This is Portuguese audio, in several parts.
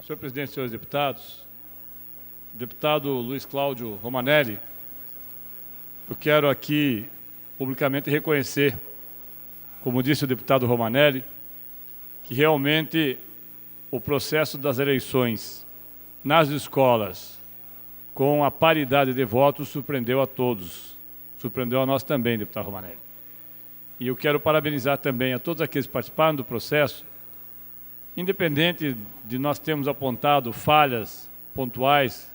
Senhor presidente, senhores deputados, deputado Luiz Cláudio Romanelli, eu quero aqui publicamente reconhecer, como disse o deputado Romanelli, que realmente o processo das eleições nas escolas com a paridade de votos surpreendeu a todos, surpreendeu a nós também, deputado Romanelli. E eu quero parabenizar também a todos aqueles que participaram do processo, independente de nós termos apontado falhas pontuais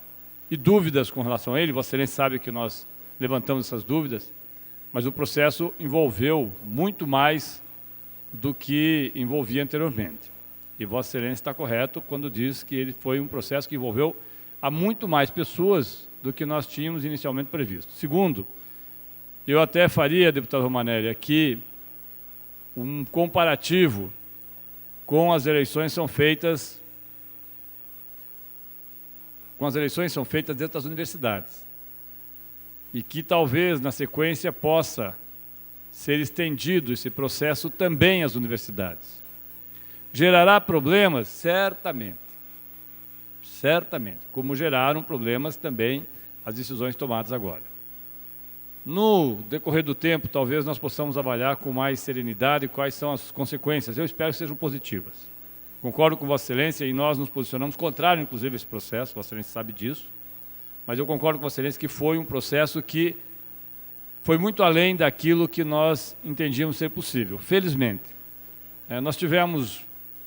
e dúvidas com relação a ele, Vossa Excelência sabe que nós levantamos essas dúvidas, mas o processo envolveu muito mais do que envolvia anteriormente. E Vossa Excelência está correto quando diz que ele foi um processo que envolveu a muito mais pessoas do que nós tínhamos inicialmente previsto. Segundo, eu até faria, deputado Romanelli, aqui um comparativo com as eleições são feitas dentro das universidades e que talvez na sequência possa ser estendido esse processo também às universidades. Gerará problemas? Certamente, como geraram problemas também as decisões tomadas agora. No decorrer do tempo, talvez nós possamos avaliar com mais serenidade quais são as consequências. Eu espero que sejam positivas. Concordo com Vossa Excelência e nós nos posicionamos contrário, inclusive, a esse processo, Vossa Excelência sabe disso, mas eu concordo com Vossa Excelência que foi um processo que foi muito além daquilo que nós entendíamos ser possível. Felizmente, nós tivemos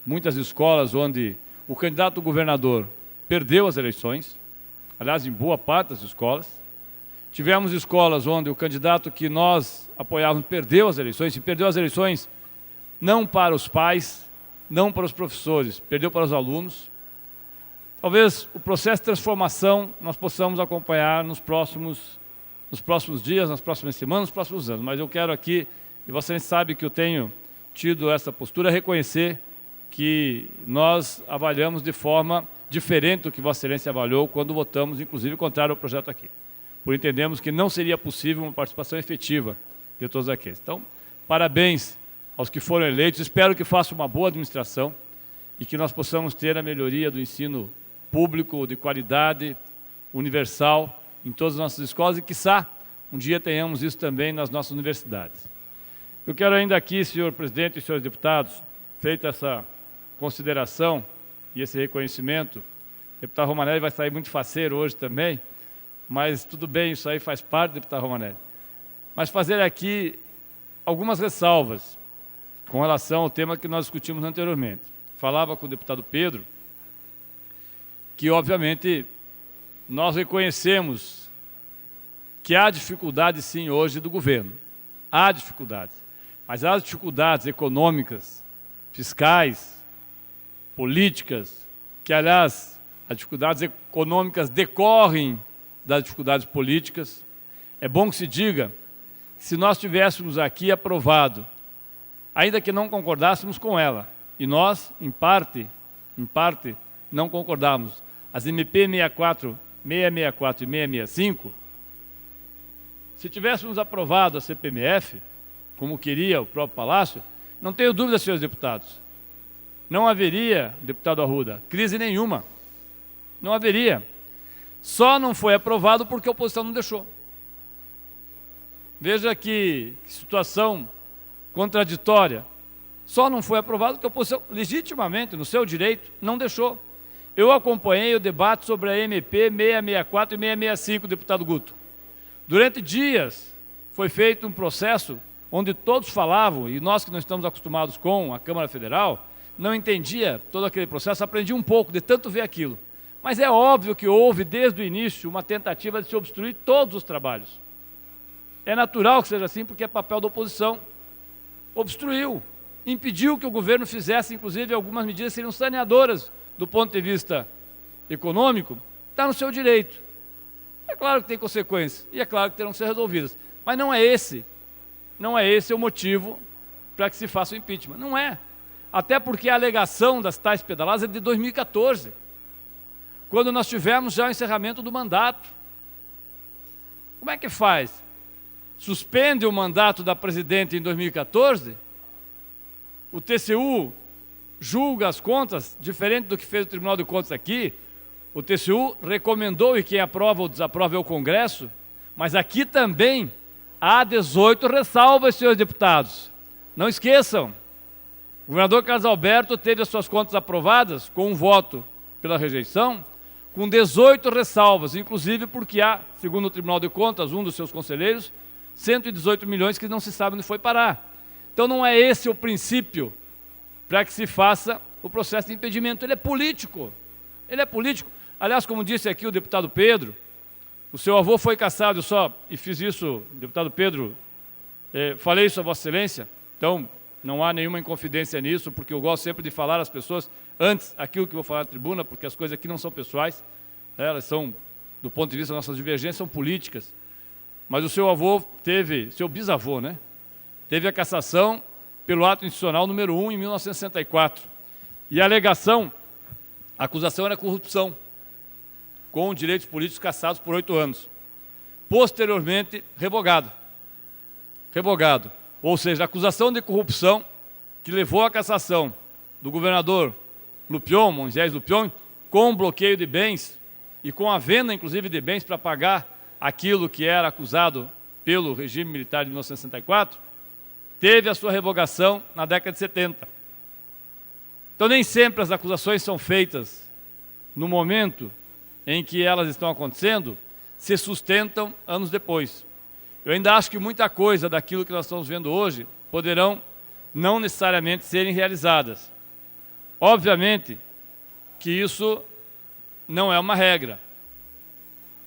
muitas escolas onde o candidato governador perdeu as eleições, aliás, em boa parte das escolas. Tivemos escolas onde o candidato que nós apoiávamos perdeu as eleições, e perdeu as eleições não para os pais, não para os professores, perdeu para os alunos. Talvez o processo de transformação nós possamos acompanhar nos próximos dias, nas próximas semanas, nos próximos anos. Mas eu quero aqui, e Vossa Excelência sabe que eu tenho tido essa postura, reconhecer que nós avaliamos de forma diferente do que Vossa Excelência avaliou quando votamos, inclusive, contrário ao projeto aqui. Por entendermos que não seria possível uma participação efetiva de todos aqueles. Então, parabéns aos que foram eleitos, espero que façam uma boa administração e que nós possamos ter a melhoria do ensino público, de qualidade, universal, em todas as nossas escolas e, quiçá, um dia tenhamos isso também nas nossas universidades. Eu quero ainda aqui, senhor presidente e senhores deputados, feita essa consideração e esse reconhecimento, o deputado Romanelli vai sair muito faceiro hoje também, mas tudo bem, isso aí faz parte, deputado Romanelli. Mas fazer aqui algumas ressalvas com relação ao tema que nós discutimos anteriormente. Falava com o deputado Pedro que, obviamente, nós reconhecemos que há dificuldade, sim, hoje do governo. Há dificuldades, mas há dificuldades econômicas, fiscais, políticas, que, aliás, as dificuldades econômicas decorrem das dificuldades políticas. É bom que se diga que se nós tivéssemos aqui aprovado, ainda que não concordássemos com ela, e nós, em parte, não concordamos, as MP 664 e 665, se tivéssemos aprovado a CPMF, como queria o próprio Palácio, não tenho dúvida, senhores deputados, não haveria, deputado Arruda, crise nenhuma, não haveria. Só não foi aprovado porque a oposição não deixou. Veja que situação contraditória. Só não foi aprovado porque a oposição, legitimamente, no seu direito, não deixou. Eu acompanhei o debate sobre a MP 664 e 665, deputado Guto. Durante dias foi feito um processo onde todos falavam, e nós que não estamos acostumados com a Câmara Federal, não entendia todo aquele processo, aprendi um pouco de tanto ver aquilo. Mas é óbvio que houve, desde o início, uma tentativa de se obstruir todos os trabalhos. É natural que seja assim, porque é papel da oposição. Obstruiu, impediu que o governo fizesse, inclusive, algumas medidas que seriam saneadoras do ponto de vista econômico, está no seu direito. É claro que tem consequências, e é claro que terão que ser resolvidas. Mas não é esse o motivo para que se faça o impeachment. Não é. Até porque a alegação das tais pedaladas é de 2014. Quando nós tivemos já o encerramento do mandato. Como é que faz? Suspende o mandato da presidente em 2014, o TCU julga as contas, diferente do que fez o Tribunal de Contas aqui, o TCU recomendou e quem aprova ou desaprova é o Congresso, mas aqui também há 18 ressalvas, senhores deputados. Não esqueçam, o governador Carlos Alberto teve as suas contas aprovadas com um voto pela rejeição, com 18 ressalvas, inclusive porque há, segundo o Tribunal de Contas, um dos seus conselheiros, 118 milhões que não se sabe onde foi parar. Então não é esse o princípio para que se faça o processo de impedimento. Ele é político. Ele é político. Aliás, como disse aqui o deputado Pedro, o seu avô foi cassado, e fiz isso, deputado Pedro, falei isso a Vossa Excelência, então não há nenhuma inconfidência nisso, porque eu gosto sempre de falar às pessoas antes aquilo que vou falar na tribuna, porque as coisas aqui não são pessoais, elas são, do ponto de vista das nossas divergências, são políticas. Mas o seu avô seu bisavô, né? Teve a cassação pelo ato institucional número 1 em 1964. E a alegação, a acusação era corrupção, com direitos políticos cassados por 8 anos. Posteriormente, revogado. Revogado. Ou seja, a acusação de corrupção que levou à cassação do governador Lupion, Moisés Lupion, com bloqueio de bens e com a venda, inclusive, de bens para pagar aquilo que era acusado pelo regime militar de 1964, teve a sua revogação na década de 70. Então, nem sempre as acusações são feitas no momento em que elas estão acontecendo, se sustentam anos depois. Eu ainda acho que muita coisa daquilo que nós estamos vendo hoje poderão não necessariamente serem realizadas. Obviamente que isso não é uma regra.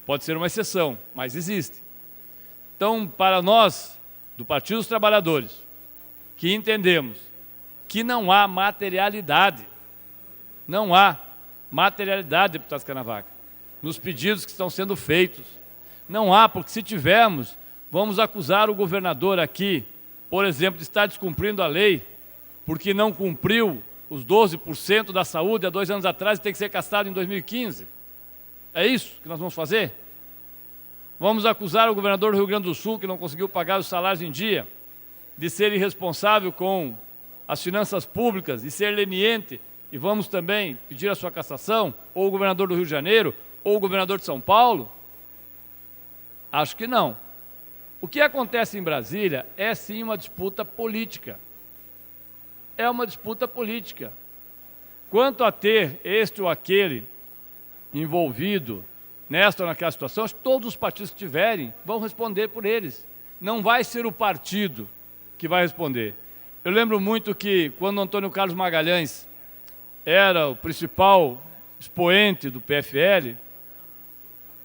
Pode ser uma exceção, mas existe. Então, para nós, do Partido dos Trabalhadores, que entendemos que não há materialidade, não há materialidade, deputado Scanavaca, nos pedidos que estão sendo feitos. Não há, porque se tivermos, vamos acusar o governador aqui, por exemplo, de estar descumprindo a lei, porque não cumpriu os 12% da saúde há 2 anos atrás e tem que ser cassado em 2015. É isso que nós vamos fazer? Vamos acusar o governador do Rio Grande do Sul, que não conseguiu pagar os salários em dia, de ser irresponsável com as finanças públicas e ser leniente, e vamos também pedir a sua cassação, ou o governador do Rio de Janeiro, ou o governador de São Paulo? Acho que não. O que acontece em Brasília é sim uma disputa política. É uma disputa política. Quanto a ter este ou aquele envolvido nesta ou naquela situação, todos os partidos que tiverem vão responder por eles. Não vai ser o partido que vai responder. Eu lembro muito que quando Antônio Carlos Magalhães era o principal expoente do PFL,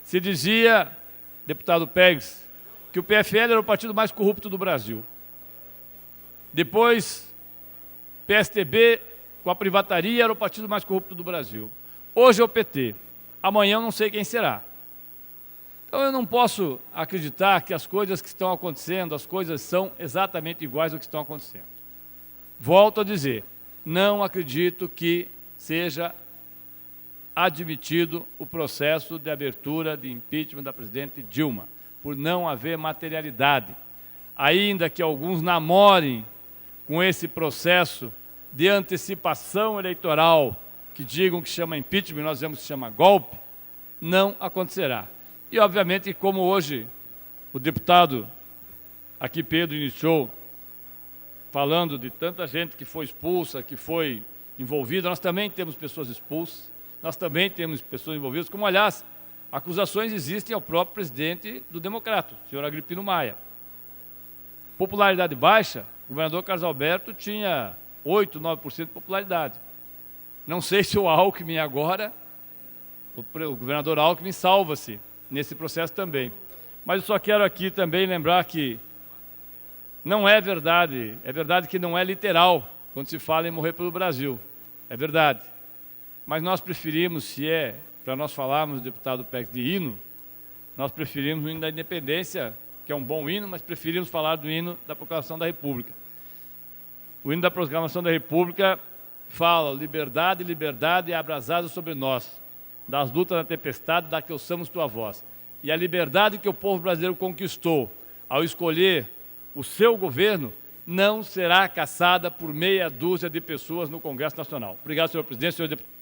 se dizia, deputado Pérez, que o PFL era o partido mais corrupto do Brasil. Depois, PSTB, com a privataria, era o partido mais corrupto do Brasil. Hoje é o PT. Amanhã eu não sei quem será. Então eu não posso acreditar que as coisas que estão acontecendo, as coisas são exatamente iguais ao que estão acontecendo. Volto a dizer, não acredito que seja admitido o processo de abertura de impeachment da presidente Dilma, por não haver materialidade. Ainda que alguns namorem com esse processo de antecipação eleitoral, que digam que chama impeachment, nós dizemos que chama golpe, não acontecerá. E, obviamente, como hoje o deputado aqui, Pedro, iniciou falando de tanta gente que foi expulsa, que foi envolvida, nós também temos pessoas expulsas, nós também temos pessoas envolvidas, como, aliás, acusações existem ao próprio presidente do Democrata, o senhor Agripino Maia. Popularidade baixa, o governador Carlos Alberto tinha 8%, 9% de popularidade. Não sei se o Alckmin agora, o governador Alckmin salva-se nesse processo também. Mas eu só quero aqui também lembrar que não é verdade que não é literal quando se fala em morrer pelo Brasil. É verdade. Mas nós preferimos, se é para nós falarmos, deputado Pérez, de hino, nós preferimos o hino da independência, que é um bom hino, mas preferimos falar do hino da Proclamação da República. O hino da Proclamação da República fala: liberdade, liberdade é abrasada sobre nós, das lutas na tempestade, da que ouçamos tua voz. E a liberdade que o povo brasileiro conquistou ao escolher o seu governo não será caçada por meia dúzia de pessoas no Congresso Nacional. Obrigado, senhor presidente, senhor deputado.